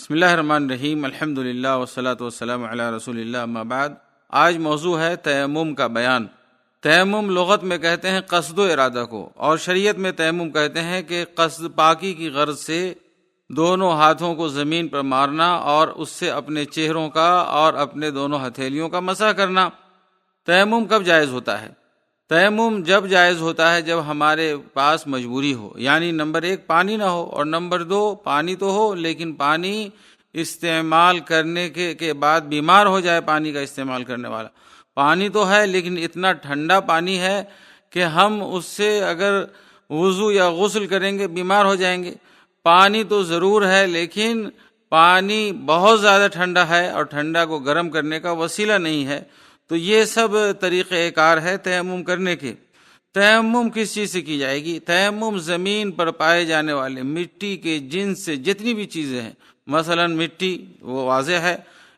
بسم اللہ الرحمن الرحیم، الحمدللہ والصلاۃ والسلام علی رسول اللہ، اما بعد۔ آج موضوع ہے تیمم کا بیان۔ تیمم لغت میں کہتے ہیں قصد و ارادہ کو، اور شریعت میں تیمم کہتے ہیں کہ قصد پاکی کی غرض سے دونوں ہاتھوں کو زمین پر مارنا اور اس سے اپنے چہروں کا اور اپنے دونوں ہتھیلیوں کا مسح کرنا۔ تیمم کب جائز ہوتا ہے؟ تیمم جب جائز ہوتا ہے جب ہمارے پاس مجبوری ہو، یعنی نمبر 1 پانی نہ ہو، اور نمبر 2 پانی تو ہو لیکن پانی استعمال کرنے کے بعد بیمار ہو جائے۔ پانی کا استعمال کرنے والا پانی تو ہے لیکن اتنا ٹھنڈا پانی ہے کہ ہم اس سے اگر وضو یا غسل کریں گے بیمار ہو جائیں گے۔ پانی تو ضرور ہے لیکن پانی بہت زیادہ ٹھنڈا ہے اور ٹھنڈا کو گرم کرنے کا وسیلہ نہیں ہے، تو یہ سب طریقہ کار ہے تیمم کرنے کے۔ تیمم کس چیز سے کی جائے گی؟ تیمم زمین پر پائے جانے والے مٹی کے جنس سے جتنی بھی چیزیں ہیں، مثلا مٹی وہ واضح ہے،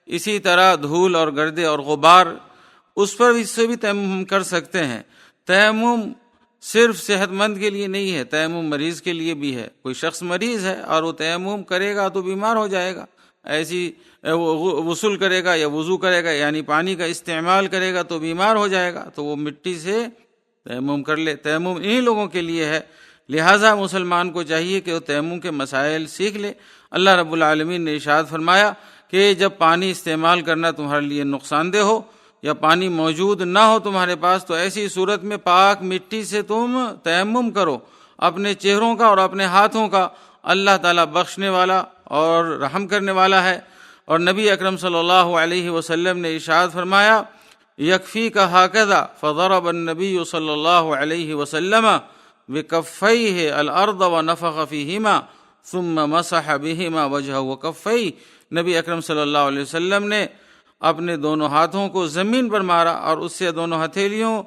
اسی طرح دھول اور گردے اور غبار، اس سے بھی تیمم کر سکتے ہیں۔ تیمم صرف صحت مند کے لیے نہیں ہے، تیمم مریض کے لیے بھی ہے۔ کوئی شخص مریض ہے اور وہ تیمم کرے گا تو بیمار ہو جائے گا، ایسی غسل کرے گا یا وضو کرے گا یعنی پانی کا استعمال کرے گا تو بیمار ہو جائے گا، تو وہ مٹی سے تیمم کر لے۔ تیمم انہی لوگوں کے لیے ہے، لہٰذا مسلمان کو چاہیے کہ وہ تیمم کے مسائل سیکھ لے۔ اللہ رب العالمین نے ارشاد فرمایا کہ جب پانی استعمال کرنا تمہارے لیے نقصان دہ ہو یا پانی موجود نہ ہو تمہارے پاس، تو ایسی صورت میں پاک مٹی سے تم تیمم کرو، اپنے چہروں کا اور اپنے ہاتھوں کا۔ اللہ تعالیٰ بخشنے والا اور رحم کرنے والا ہے۔ اور نبی اکرم صلی اللہ علیہ وسلم نے ارشاد فرمایا یکفیک ہکذا فضرب النبی صلی اللہ علیہ وسلم بکفیہ الارض ونفخ فیہما ثم مسح بہما وجہہ وکفیہ۔ نبی اکرم صلی اللہ علیہ وسلم نے اپنے دونوں ہاتھوں کو زمین پر مارا اور اس سے دونوں ہتھیلیوں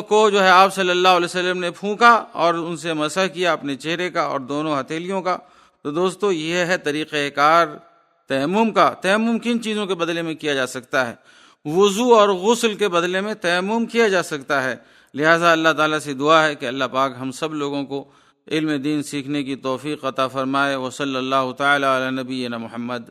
کو آپ صلی اللہ علیہ وسلم نے پھونکا اور ان سے مسح کیا اپنے چہرے کا اور دونوں ہتھیلیوں کا۔ تو دوستو، یہ ہے طریقہ کار تیمم کا۔ تیمم کن چیزوں کے بدلے میں کیا جا سکتا ہے؟ وضو اور غسل کے بدلے میں تیمم کیا جا سکتا ہے۔ لہٰذا اللہ تعالیٰ سے دعا ہے کہ اللہ پاک ہم سب لوگوں کو علم دین سیکھنے کی توفیق عطا فرمائے۔ وصلی اللہ تعالی علی نبینا محمد۔